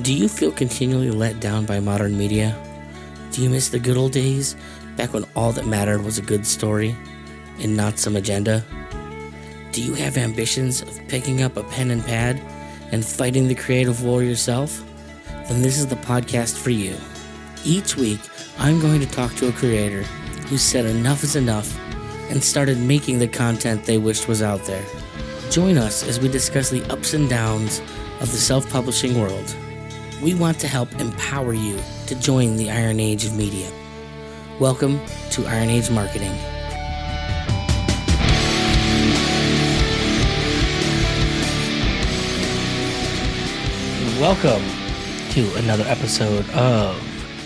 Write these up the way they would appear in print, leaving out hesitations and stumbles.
Do you feel continually let down by modern media? Do you miss the good old days, back when all that mattered was a good story and not some agenda? Do you have ambitions of picking up a pen and pad and fighting the creative war yourself? Then this is the podcast for you. Each week, I'm going to talk to a creator who said enough is enough and started making the content they wished was out there. Join us as we discuss the ups and downs of the self-publishing world. We want to help empower you to join the Iron Age of media. Welcome to Iron Age Marketing. Welcome to another episode of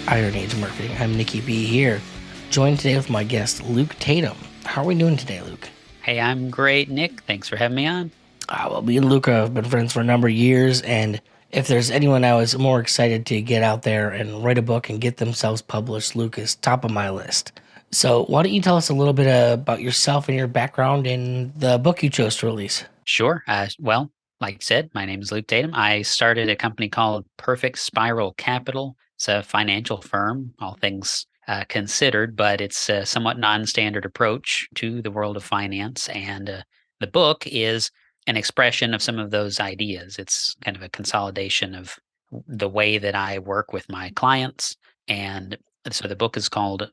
Iron Age Marketing. I'm Nikki B here, joined today with my guest, Luke Tatum. How are we doing today, Luke? Hey, I'm great, Nick. Thanks for having me on. Well, me and Luke have been friends for a number of years, and if there's anyone I was more excited to get out there and write a book and get themselves published, Luke is top of my list. So why don't you tell us a little bit about yourself and your background in the book you chose to release? Sure. Well, like I said, my name is Luke Tatum. I started a company called Perfect Spiral Capital. It's a financial firm, all things considered, but it's a somewhat non-standard approach to the world of finance. And the book is an expression of some of those ideas. It's kind of a consolidation of the way that I work with my clients. And so the book is called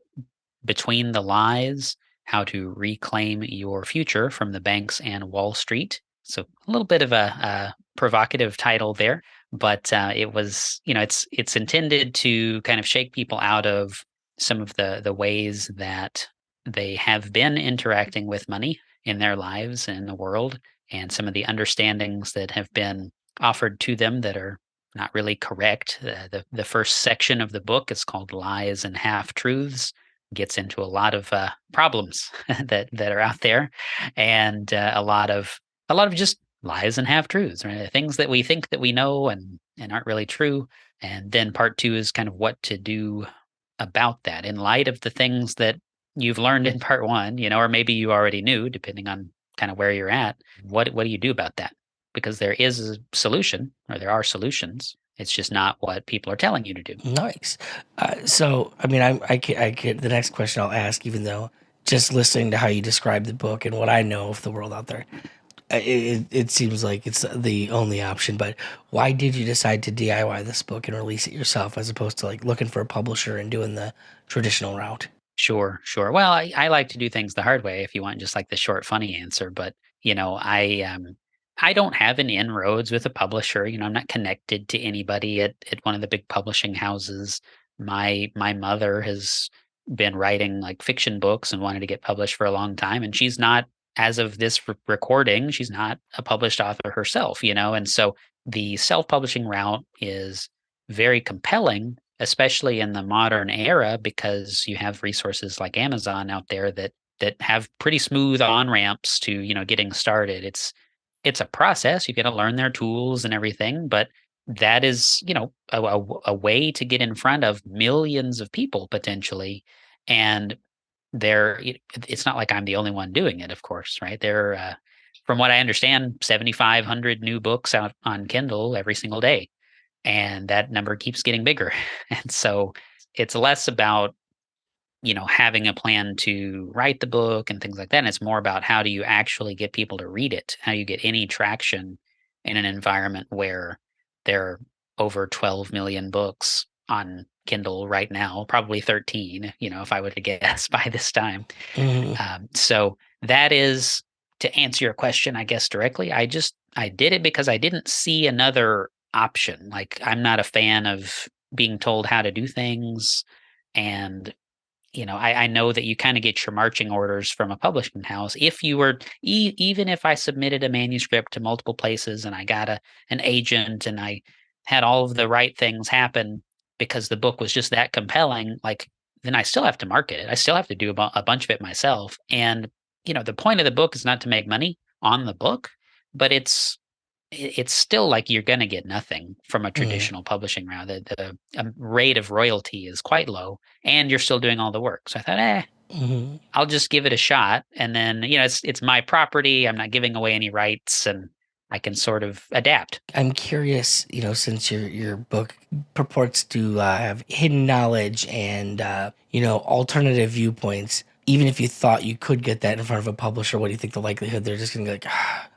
Between the Lies: How to Reclaim Your Future from the Banks and Wall Street. So a little bit of a provocative title there, but it was, it's intended to kind of shake people out of some of the ways that they have been interacting with money in their lives and in the world, and some of the understandings that have been offered to them that are not really correct. The first section of the book is called Lies and Half Truths. Gets into a lot of problems that are out there, and a lot of just lies and half truths, right? Things that we think that we know and aren't really true. And then part two is kind of what to do about that in light of the things that you've learned in part one, or maybe you already knew, depending on kind of where you're at. What do you do about that? Because there is a solution, or there are solutions. It's just not what people are telling you to do. Nice. The next question I'll ask, even though just listening to how you describe the book and what I know of the world out there, it seems like it's the only option. But why did you decide to DIY this book and release it yourself as opposed to like looking for a publisher and doing the traditional route? Sure. Well, I like to do things the hard way if you want just like the short, funny answer. But, I don't have any inroads with a publisher. I'm not connected to anybody at one of the big publishing houses. My mother has been writing like fiction books and wanted to get published for a long time. And she's not, as of this recording, she's not a published author herself, and so the self-publishing route is very compelling, especially in the modern era, because you have resources like Amazon out there that have pretty smooth on ramps to getting started. It's a process. You got to learn their tools and everything, but that is a way to get in front of millions of people potentially. And it's not like I'm the only one doing it, of course, right? From what I understand, 7,500 new books out on Kindle every single day, and that number keeps getting bigger. And so it's less about having a plan to write the book and things like that. And it's more about how do you actually get people to read it? How do you get any traction in an environment where there are over 12 million books on Kindle right now, probably 13, if I were to guess by this time. Mm-hmm. So that is, to answer your question, I guess directly, I did it because I didn't see another option. Like, I'm not a fan of being told how to do things. And, I know that you kind of get your marching orders from a publishing house. If you were, even if I submitted a manuscript to multiple places and I got an agent and I had all of the right things happen because the book was just that compelling, like, then I still have to market it. I still have to do a bunch of it myself. And, the point of the book is not to make money on the book, but it's still like you're going to get nothing from a traditional publishing route. The rate of royalty is quite low, and you're still doing all the work. So I thought, I'll just give it a shot. And then, it's my property. I'm not giving away any rights, and I can sort of adapt. I'm curious, since your book purports to have hidden knowledge and alternative viewpoints. Even if you thought you could get that in front of a publisher, what do you think the likelihood they're just gonna be like,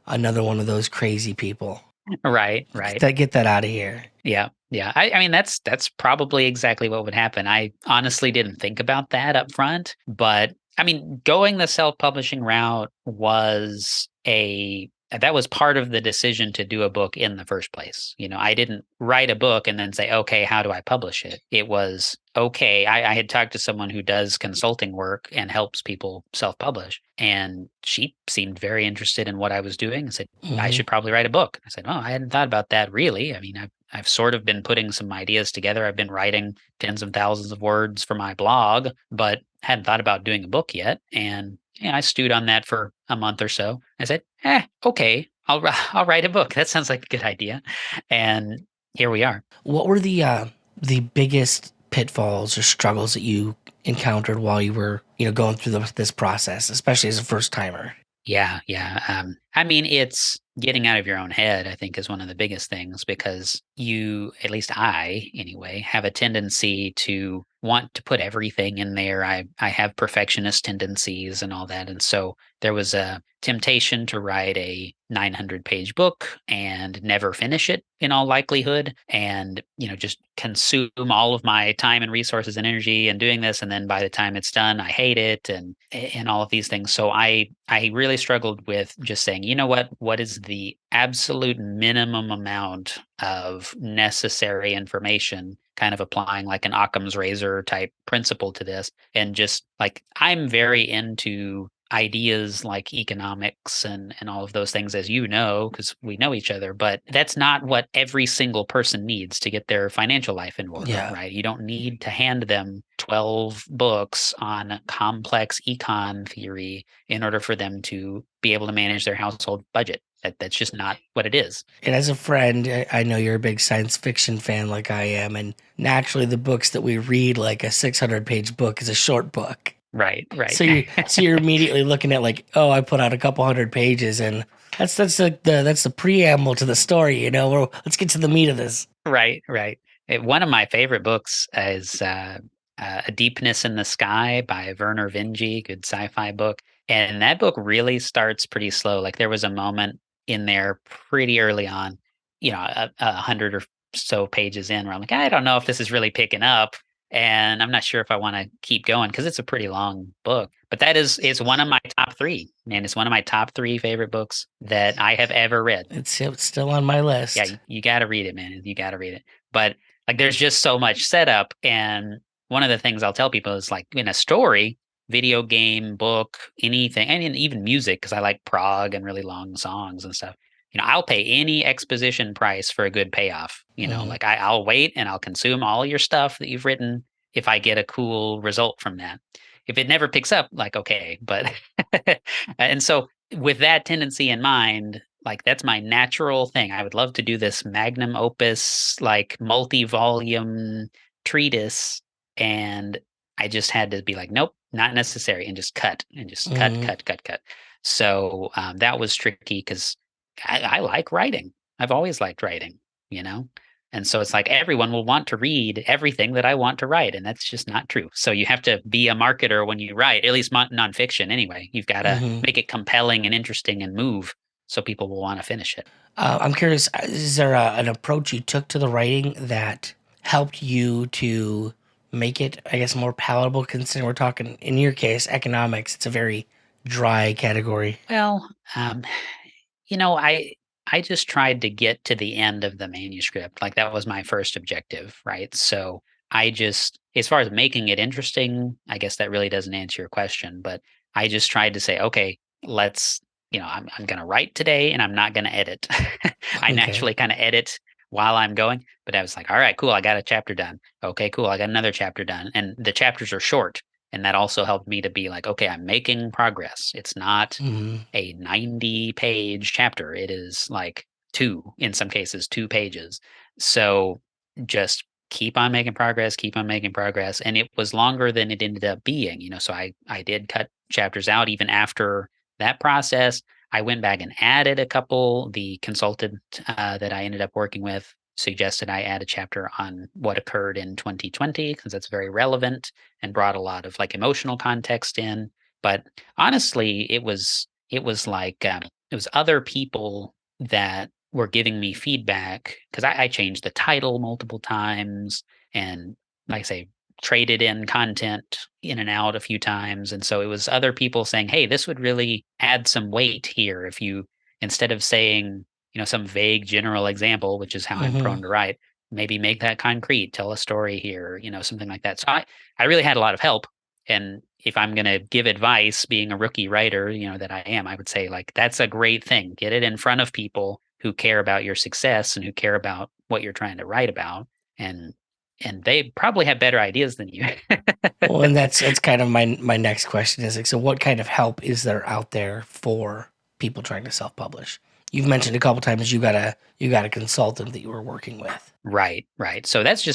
another one of those crazy people? Right, Get right. that out of here. Yeah, yeah. I mean, that's probably exactly what would happen. I honestly didn't think about that up front, but I mean, going the self-publishing route was a that was part of the decision to do a book in the first place. I didn't write a book and then say, okay, how do I publish it? It was okay. I had talked to someone who does consulting work and helps people self-publish, and she seemed very interested in what I was doing and said, I Hmm. should probably write a book. I said, oh, I hadn't thought about that really. I mean, I've sort of been putting some ideas together. I've been writing tens of thousands of words for my blog, but hadn't thought about doing a book yet. And I stewed on that for a month or so. I said, okay, I'll write a book. That sounds like a good idea. And here we are. What were the biggest pitfalls or struggles that you encountered while you were going through this process, especially as a first timer? Yeah, yeah. I mean, it's getting out of your own head, I think, is one of the biggest things because at least I anyway, have a tendency to want to put everything in there. I have perfectionist tendencies and all that. And so there was a temptation to write a 900-page book and never finish it in all likelihood, and just consume all of my time and resources and energy and doing this, and then by the time it's done I hate it, and all of these things. So I really struggled with just saying, what is the absolute minimum amount of necessary information, kind of applying like an Occam's razor type principle to this. And just like, I'm very into ideas like economics and all of those things, as you know, because we know each other, but that's not what every single person needs to get their financial life in order, Yeah. right? You don't need to hand them 12 books on complex econ theory in order for them to be able to manage their household budget. That's just not what it is. And as a friend, I know you're a big science fiction fan like I am, and naturally the books that we read, like a 600-page book, is a short book. Right, right. So you're immediately looking at like, oh, I put out a couple hundred pages, and that's the preamble to the story. Let's get to the meat of this. Right, right. One of my favorite books is A Deepness in the Sky by Werner Vinge, good sci-fi book. And that book really starts pretty slow. Like there was a moment in there pretty early on, a hundred or so pages in, where I'm like, I don't know if this is really picking up, and I'm not sure if I want to keep going because it's a pretty long book. But that is one of my top three, man. It's one of my top three favorite books that I have ever read. It's still on my Yeah, list. you gotta read it, man. You gotta read it. But like, there's just so much setup, and one of the things I'll tell people is like in a story, video game, book, anything, and even music, because I like prog and really long songs and stuff. I'll pay any exposition price for a good payoff. Hmm. Like I'll wait and I'll consume all your stuff that you've written if I get a cool result from that. If it never picks up, like okay, but and so with that tendency in mind, like that's my natural thing. I would love to do this magnum opus, like multi-volume treatise, and I just had to be like, nope, not necessary, and just cut and just cut, Hmm. cut, cut, cut. So that was tricky because I like writing. I've always liked writing, you know. And so it's like everyone will want to read everything that I want to write, and that's just not true. So you have to be a marketer when you write, at least nonfiction anyway. You've got to Hmm. make it compelling and interesting and move so people will want to finish it. I'm curious, is there an approach you took to the writing that helped you to make it, I guess, more palatable? Considering we're talking, in your case, economics, it's a very dry category. Well, you know, I I just tried to get to the end of the manuscript. Like that was my first objective, right? So I just, as far as making it interesting, I guess that really doesn't answer your question, but I just tried to say, okay, let's, I'm going to write today and I'm not going to edit. I Okay. naturally kind of edit while I'm going, but I was like, all right, cool. I got a chapter done. Okay, cool. I got another chapter done. And the chapters are short. And that also helped me to be like, okay, I'm making progress. It's not Hmm. a 90-page chapter. It is like in some cases, 2 pages. So just keep on making progress, keep on making progress. And it was longer than it ended up being, so I did cut chapters out even after that process. I went back and added a couple. The consultant that I ended up working with suggested I add a chapter on what occurred in 2020 because that's very relevant and brought a lot of like emotional context in. But honestly, it was like it was other people that were giving me feedback because I changed the title multiple times and, like I say, traded in content in and out a few times. And so it was other people saying, hey, this would really add some weight here if you, instead of saying, some vague general example, which is how I'm Hmm. prone to write, maybe make that concrete, tell a story here, something like that. So I really had a lot of help. And if I'm going to give advice, being a rookie writer, that I am, I would say like that's a great thing. Get it in front of people who care about your success and who care about what you're trying to write about. And and they probably have better ideas than you. Well, and that's kind of my next question is like, so what kind of help is there out there for people trying to self-publish? You've mentioned a couple times you got a consultant that you were working with. Right, right. So that's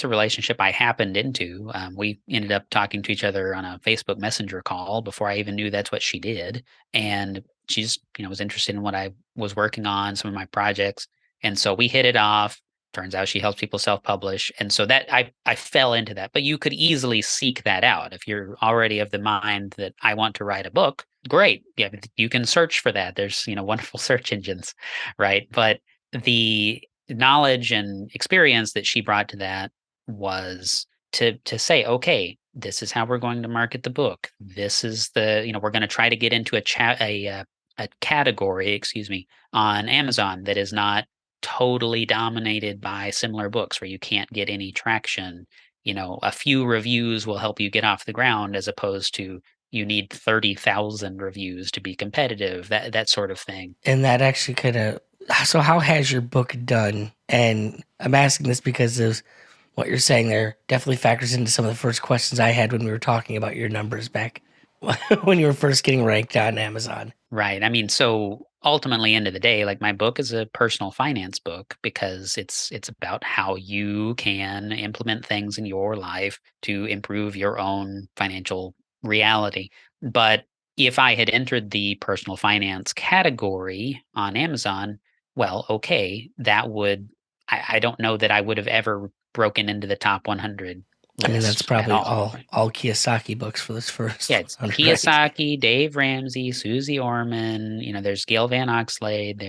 a relationship I happened into. We ended up talking to each other on a Facebook Messenger call before I even knew that's what she did. And she's, was interested in what I was working on, some of my projects. And so we hit it off. Turns out she helps people self-publish. And so that I fell into that. But you could easily seek that out. If you're already of the mind that I want to write a book, great. Yeah, you can search for that. There's, wonderful search engines, right? But the knowledge and experience that she brought to that was to say, okay, this is how we're going to market the book. This is we're going to try to get into a category, excuse me, on Amazon that is not totally dominated by similar books where you can't get any traction. A few reviews will help you get off the ground as opposed to you need 30,000 reviews to be competitive, that sort of thing. And that actually could have. So, how has your book done? And I'm asking this because of what you're saying there definitely factors into some of the first questions I had when we were talking about your numbers back when you were first getting ranked on Amazon. Right. I mean, so ultimately, end of the day, like my book is a personal finance book because it's about how you can implement things in your life to improve your own financial reality. But if I had entered the personal finance category on Amazon, well, okay, that would I don't know that I would have ever broken into the top 100 I mean, that's list at probably all. all Kiyosaki books for this first Yeah, it's 100, right? Kiyosaki, Dave Ramsey, Susie Orman, there's Gail Van Oxlade,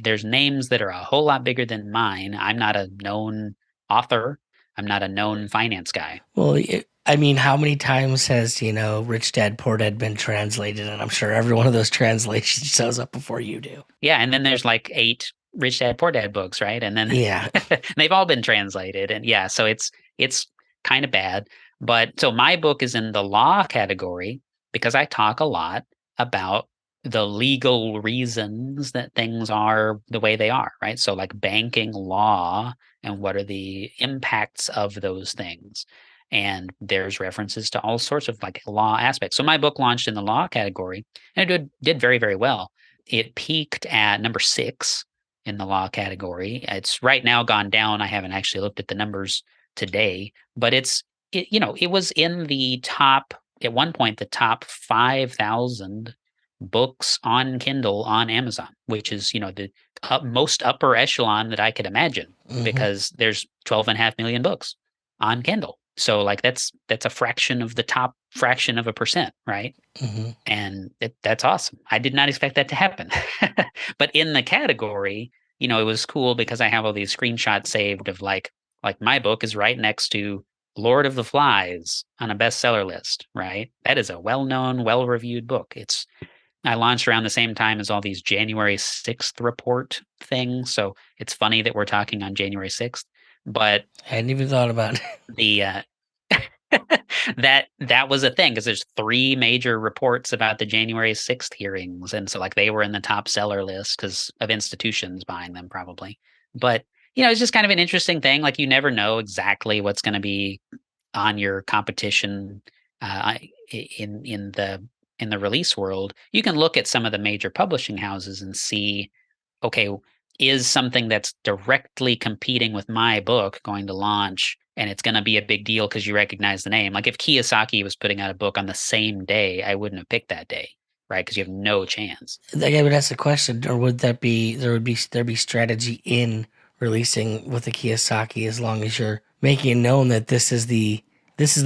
there's names that are a whole lot bigger than mine. I'm not a known author. I'm not a known finance guy. Well, I mean, how many times has Rich Dad Poor Dad been translated? And I'm sure every one of those translations shows up before you do. Yeah, and then there's like 8 Rich Dad Poor Dad books, right? And then Yeah, they've all been translated. And yeah, so it's kind of bad. But so my book is in the law category because I talk a lot about the legal reasons that things are the way they are, right? So like banking law and what are the impacts of those things. And there's references to all sorts of like law aspects. So my book launched in the law category and it did very, very well. It peaked at number 6 in the law category. It's right now gone down. I haven't actually looked at the numbers today, but it was in the top at one point, the top 5,000 books on Kindle on Amazon, which is, the most upper echelon that I could imagine hmm because there's 12.5 million books on Kindle. So like that's a fraction of the top fraction of a percent, right? hmm And that's awesome. I did not expect that to happen. But in the category, it was cool because I have all these screenshots saved of like my book is right next to Lord of the Flies on a bestseller list, right? That is a well-known, well-reviewed book. I launched around the same time as all these January 6th report things. So it's funny that we're talking on January 6th, but hadn't even thought about it. the that was a thing because there's 3 major reports about the January 6th hearings, and so, like, they were in the top seller list because of institutions buying them probably. But, it's just kind of an interesting thing, like, you never know exactly what's gonna be on your competition, in the release world. You can look at some of the major publishing houses and see, okay, is something that's directly competing with my book going to launch and it's going to be a big deal because you recognize the name? Like if Kiyosaki was putting out a book on the same day, I wouldn't have picked that day. right? Because you have no chance. Like, I would ask the question, or would that be there be strategy in releasing with the Kiyosaki as long as you're making it known that this is the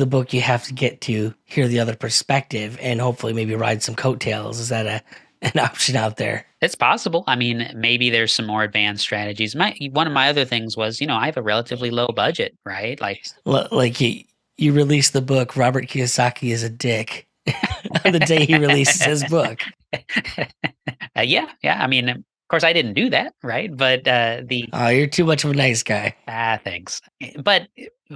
book you have to get to hear the other perspective and hopefully maybe ride some coattails. Is that an option out there? It's possible. I mean, maybe there's some more advanced strategies. One of my other things was, I have a relatively low budget, right? Like, Like you release the book Robert Kiyosaki is a dick on the day he releases his book. yeah, yeah. I mean, of course, I didn't do that, right? But Oh, you're too much of a nice guy. thanks. But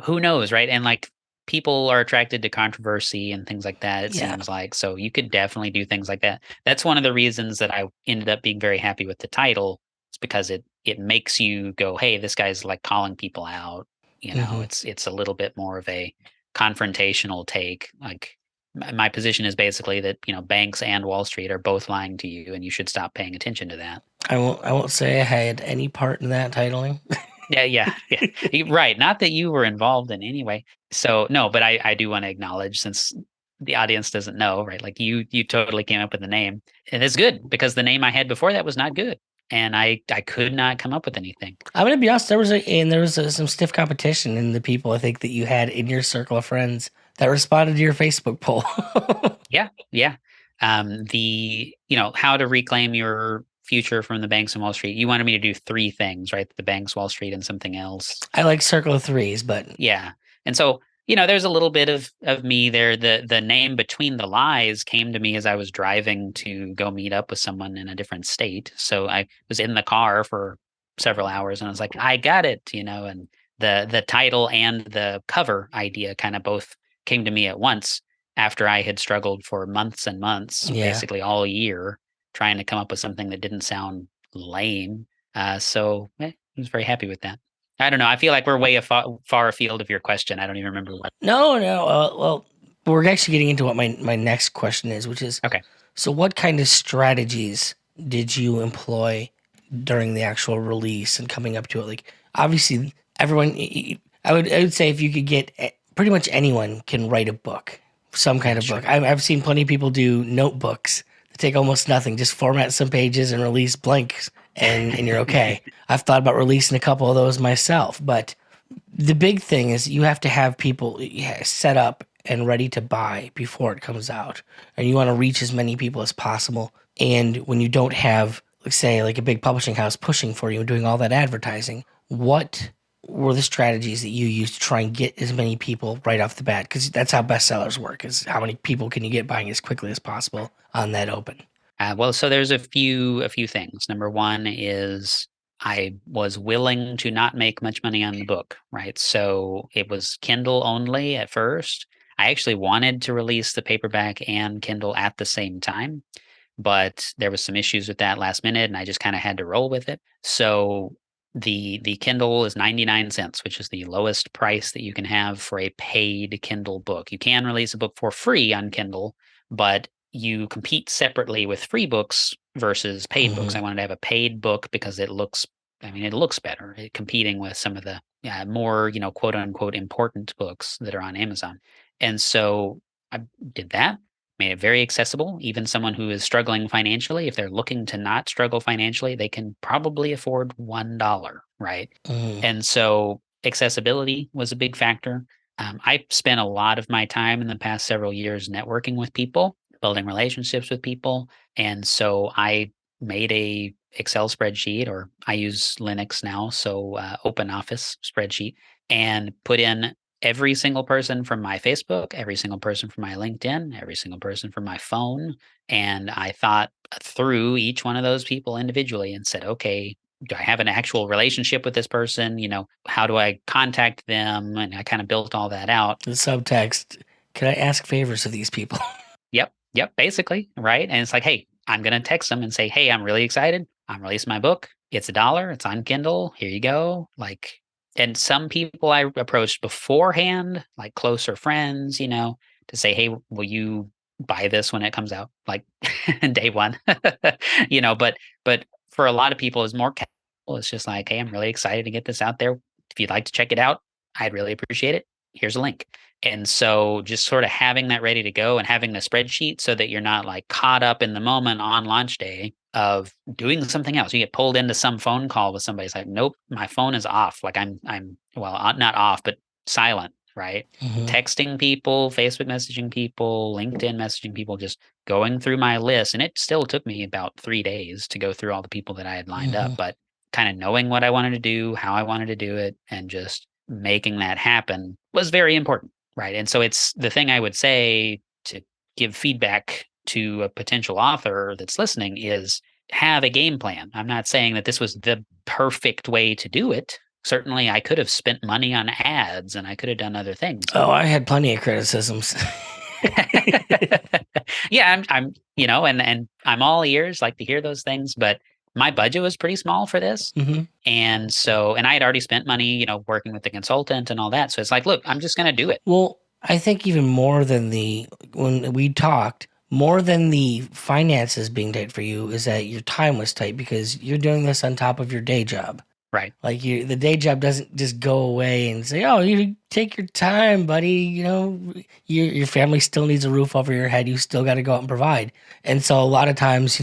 who knows, right? And like people are attracted to controversy and things like that, it Yeah. seems like. So you could definitely do things like that. That's one of the reasons that I ended up being very happy with the title. It's because it makes you go, hey, this guy's like calling people out. Hmm. It's a little bit more of a confrontational take. Like my position is basically that, banks and Wall Street are both lying to you and you should stop paying attention to that. I won't say I had any part in that titling. Yeah, yeah, yeah. Right. Not that you were involved in any way. So no, but I do want to acknowledge since the audience doesn't know, right? Like you totally came up with the name. And it's good because the name I had before that was not good. And I could not come up with anything. I'm gonna be honest. There was some stiff competition in the people I think that you had in your circle of friends that responded to your Facebook poll. Yeah, yeah. How to reclaim your future from the banks and Wall Street. You wanted me to do three things, right? The banks, Wall Street, and something else. I like circle of threes, but Yeah. And so, there's a little bit of me there. The name Between the Lies came to me as I was driving to go meet up with someone in a different state. So I was in the car for several hours and I was like, I got it. And the title and the cover idea kind of both came to me at once after I had struggled for months and months, yeah. basically all year, trying to come up with something that didn't sound lame. I was very happy with that. I don't know. I feel like we're way far afield of your question. I don't even remember what. No, no. Well, we're actually getting into what my next question is, which is Okay. so what kind of strategies did you employ during the actual release and coming up to it? Like, obviously, everyone, I would say if you could get pretty much anyone can write a book, some kind Yeah, of book. sure. I've seen plenty of people do notebooks that take almost nothing, just format some pages and release blanks, and you're okay. I've thought about releasing a couple of those myself, but the big thing is you have to have people set up and ready to buy before it comes out, and you want to reach as many people as possible. And when you don't have, let's say, like a big publishing house pushing for you and doing all that advertising, what were the strategies that you used to try and get as many people right off the bat? Because that's how bestsellers work: is how many people can you get buying as quickly as possible on that open. Well, so there's a few things. Number one is I was willing to not make much money on the book, right? So it was Kindle only at first. I actually wanted to release the paperback and Kindle at the same time, but there was some issues with that last minute, and I just kind of had to roll with it. So the Kindle is 99 cents, which is the lowest price that you can have for a paid Kindle book. You can release a book for free on Kindle, but you compete separately with free books versus paid books. Hmm. I wanted to have a paid book because it looks better competing with some of the more, quote unquote important books that are on Amazon. And so I did that, made it very accessible. Even someone who is struggling financially, if they're looking to not struggle financially, they can probably afford $1, right? Hmm. And so accessibility was a big factor. I spent a lot of my time in the past several years networking with people, building relationships with people. And so I made a Excel spreadsheet, or I use Linux now, so Open Office spreadsheet, and put in every single person from my Facebook, every single person from my LinkedIn, every single person from my phone. And I thought through each one of those people individually and said, okay, do I have an actual relationship with this person? How do I contact them? And I kind of built all that out. The subtext. Can I ask favors of these people? Yep, yep, basically, right? And it's like, hey, I'm gonna text them and say, hey, I'm really excited. I'm releasing my book. It's $1. It's on Kindle. Here you go. Like, and some people I approached beforehand, like closer friends, to say, hey, will you buy this when it comes out? Like day one. But for a lot of people, it's more casual. It's just like, hey, I'm really excited to get this out there. If you'd like to check it out, I'd really appreciate it. Here's a link. And so just sort of having that ready to go and having the spreadsheet so that you're not like caught up in the moment on launch day of doing something else. You get pulled into some phone call with somebody. It's like, nope, my phone is off. Like I'm well, not off, but silent, right? Hmm. Texting people, Facebook messaging people, LinkedIn messaging people, just going through my list. And it still took me about 3 days to go through all the people that I had lined up, Hmm. but kind of knowing what I wanted to do, how I wanted to do it, and just making that happen was very important. Right, and so it's the thing I would say to give feedback to a potential author that's listening is have a game plan. I'm not saying that this was the perfect way to do it. Certainly, I could have spent money on ads and I could have done other things. Oh, I had plenty of criticisms. Yeah, and I'm all ears, like to hear those things, but my budget was pretty small for this. Hmm. And I had already spent money, working with the consultant and all that. So it's like, look, I'm just going to do it. Well, I think even more than when we talked, more than the finances being tight for you is that your time was tight because you're doing this on top of your day job. Right. Like the day job doesn't just go away and say, "Oh, you take your time, buddy." Your family still needs a roof over your head. You still got to go out and provide. And so a lot of times,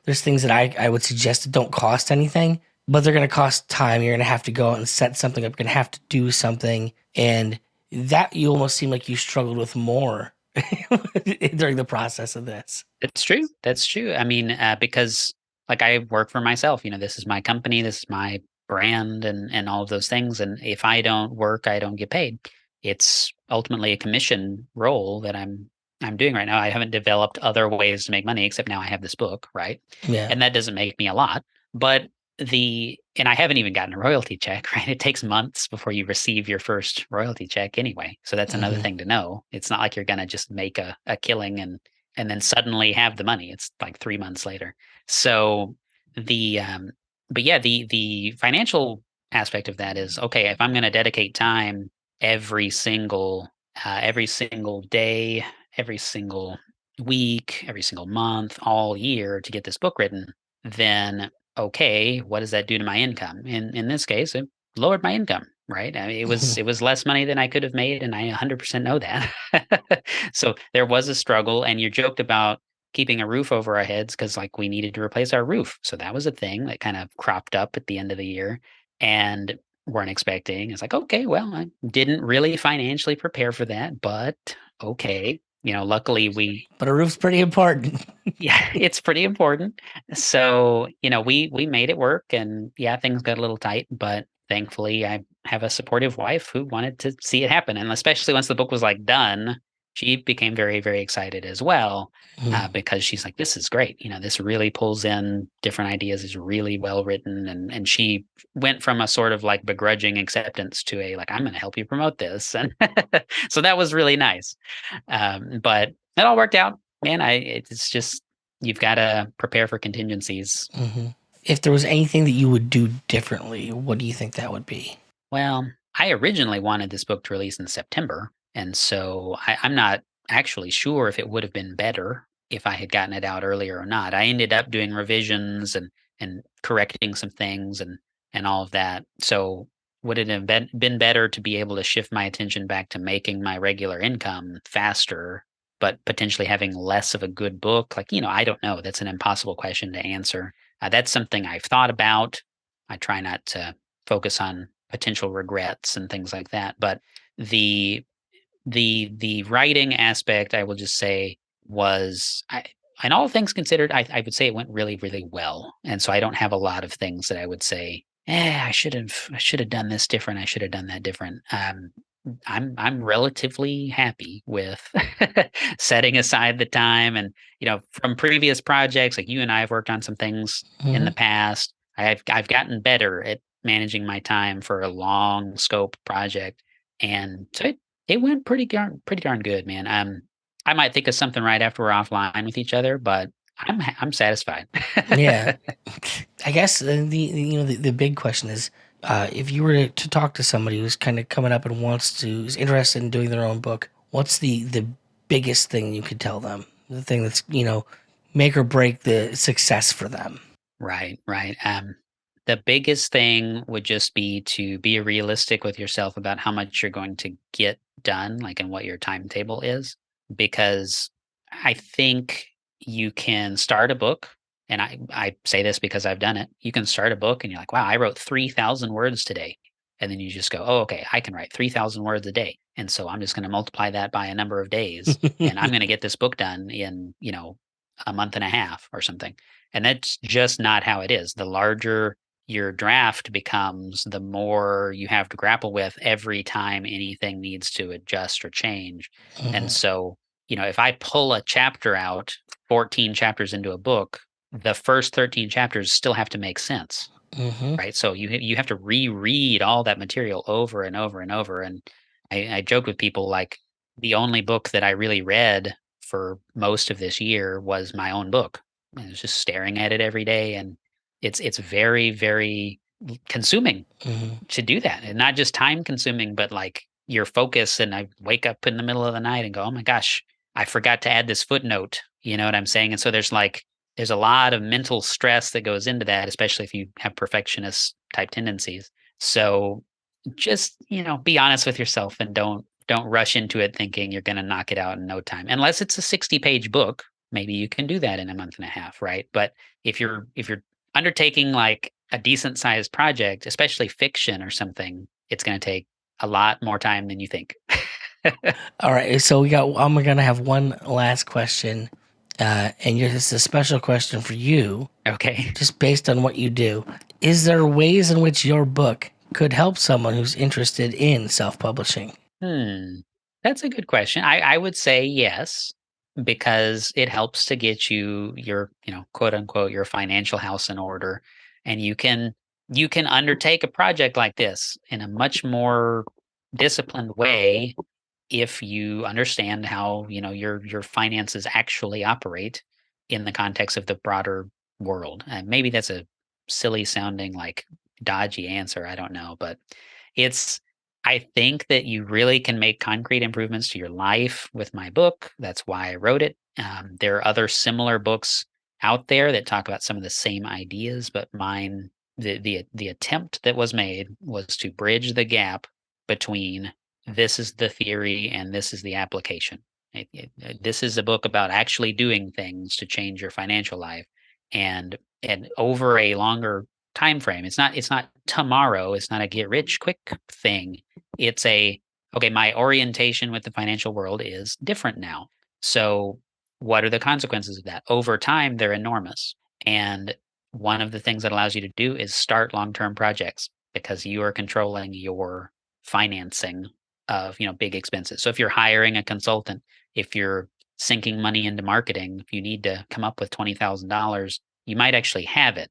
there's things that I would suggest that don't cost anything, but they're going to cost time. You're going to have to go out and set something up. You're going to have to do something, and that you almost seem like you struggled with more during the process of this. That's true. That's true. I mean, because like I work for myself, this is my company, this is my brand and all of those things. And if I don't work, I don't get paid. It's ultimately a commission role that I'm doing right now. I haven't developed other ways to make money except now I have this book, right? Yeah. And that doesn't make me a lot, but and I haven't even gotten a royalty check, right? It takes months before you receive your first royalty check anyway. So that's another Hmm. thing to know. It's not like you're gonna just make a killing and then suddenly have the money. It's like 3 months later. So the but yeah, the financial aspect of that is okay, if I'm going to dedicate time every single day, every single week, every single month, all year to get this book written, then okay, what does that do to my income? In this case, it lowered my income, right? I mean, it was Hmm. it was less money than I could have made, and I 100% know that. So there was a struggle, and you joked about keeping a roof over our heads because like we needed to replace our roof. So that was a thing that kind of cropped up at the end of the year and weren't expecting. It's like, okay, well, I didn't really financially prepare for that, but okay. Luckily But a roof's pretty important. yeah, it's pretty important. So, we made it work and yeah, things got a little tight, but thankfully I have a supportive wife who wanted to see it happen. And especially once the book was like done, she became very, very excited as well. Because she's like, this is great. This really pulls in different ideas, is really well written. And she went from a sort of like begrudging acceptance to a like, I'm going to help you promote this. And so that was really nice. But it all worked out, man. It's just you've gotta prepare for contingencies. Hmm. If there was anything that you would do differently, what do you think that would be? Well, I originally wanted this book to release in September, and so I'm not actually sure if it would have been better if I had gotten it out earlier or not. I ended up doing revisions and correcting some things and all of that. So would it have been better to be able to shift my attention back to making my regular income faster, but potentially having less of a good book? Like, I don't know. That's an impossible question to answer. That's something I've thought about. I try not to focus on potential regrets and things like that. But the the writing aspect, I will just say, was and all things considered, I would say it went really, really well. And so I don't have a lot of things that I would say, I should have done this different. I should have done that different. I'm relatively happy with setting aside the time and from previous projects like you and I have worked on some things in Hmm. the past. I've gotten better at managing my time for a long scope project, and so it went pretty darn good, man. I might think of something right after we're offline with each other, but I'm satisfied. Yeah, I guess the big question is, if you were to talk to somebody who's kind of coming up and is interested in doing their own book, what's the biggest thing you could tell them? The thing that's make or break the success for them. Right, right. The biggest thing would just be to be realistic with yourself about how much you're going to get done, like, and what your timetable is, because I think you can start a book, and I say this because I've done it. You can start a book and you're like, "Wow, I wrote 3,000 words today." And then you just go, "Oh, okay, I can write 3,000 words a day. And so I'm just gonna multiply that by a number of days, and I'm gonna get this book done in, a month and a half or something." And that's just not how it is. The larger your draft becomes, the more you have to grapple with every time anything needs to adjust or change. And Mhm, so, if I pull a chapter out, 14 chapters into a book, the first 13 chapters still have to make sense, mhm. right? So you have to reread all that material over and over and over. And I joke with people like the only book that I really read for most of this year was my own book. I was just staring at it every day, and it's very very consuming Mhm. to do that, and not just time consuming, but like your focus. And I wake up in the middle of the night and go, "Oh my gosh, I forgot to add this footnote." You know what I'm saying? And so there's a lot of mental stress that goes into that, especially if you have perfectionist type tendencies. So just, be honest with yourself and don't rush into it thinking you're going to knock it out in no time. Unless it's a 60-page book, maybe you can do that in a month and a half, right? But if you're undertaking like a decent sized project, especially fiction or something, it's going to take a lot more time than you think. All right, so I'm gonna have one last question, this is a special question for you, Okay. just based on what you do. Is there ways in which your book could help someone who's interested in self-publishing? Hmm. That's a good question. I would say yes, because it helps to get you your, quote unquote, your financial house in order. And you can undertake a project like this in a much more disciplined way if you understand how, your finances actually operate in the context of the broader world. And maybe that's a silly sounding, like, dodgy answer, I don't know, but it's I think that you really can make concrete improvements to your life with my book. That's why I wrote it. There are other similar books out there that talk about some of the same ideas, but mine, the attempt that was made was to bridge the gap between this is the theory and this is the application. This is a book about actually doing things to change your financial life, and over a longer time frame. It's not tomorrow. It's not a get rich quick thing. It's a, okay, my orientation with the financial world is different now. So what are the consequences of that? Over time, they're enormous. And one of the things that allows you to do is start long-term projects, because you are controlling your financing of, big expenses. So if you're hiring a consultant, if you're sinking money into marketing, if you need to come up with $20,000, you might actually have it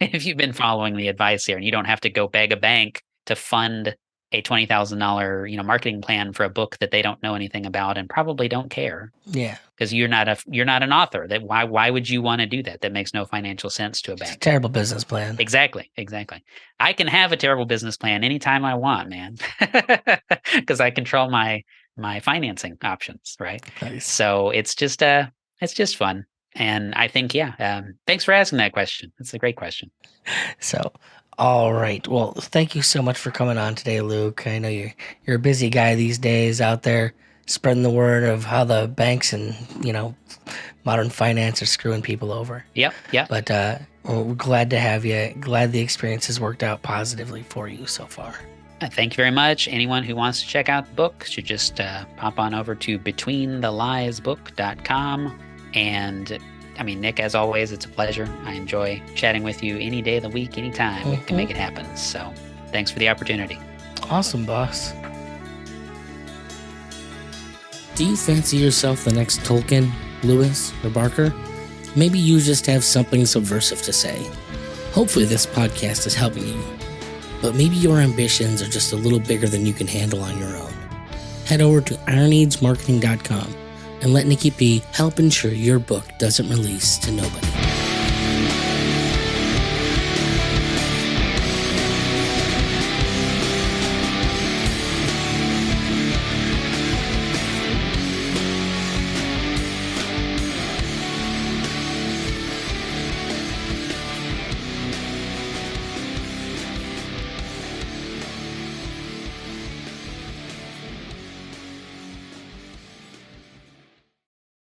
if you've been following the advice here, and you don't have to go beg a bank to fund a $20,000, marketing plan for a book that they don't know anything about and probably don't care, Yeah, because you're not an author. That why would you want to do that? That makes no financial sense to a it's a bank. terrible business plan. Exactly, exactly. I can have a terrible business plan anytime I want, man, because I control my financing options, right? Nice. So it's just fun, and I think, yeah. Thanks for asking that question. It's a great question. So, all right. Well, thank you so much for coming on today, Luke. I know you're a busy guy these days out there spreading the word of how the banks and modern finance are screwing people over. Yep, yep. But we're glad to have you. Glad the experience has worked out positively for you so far. Thank you very much. Anyone who wants to check out the book should just pop on over to betweenthelliesbook.com. And I mean, Nick, as always, it's a pleasure. I enjoy chatting with you any day of the week, anytime. We can make it happen. So thanks for the opportunity. Awesome, boss. Do you fancy yourself the next Tolkien, Lewis, or Barker? Maybe you just have something subversive to say. Hopefully this podcast is helping you. But maybe your ambitions are just a little bigger than you can handle on your own. Head over to ironagemarketing.com and let Nikki P help ensure your book doesn't release to nobody.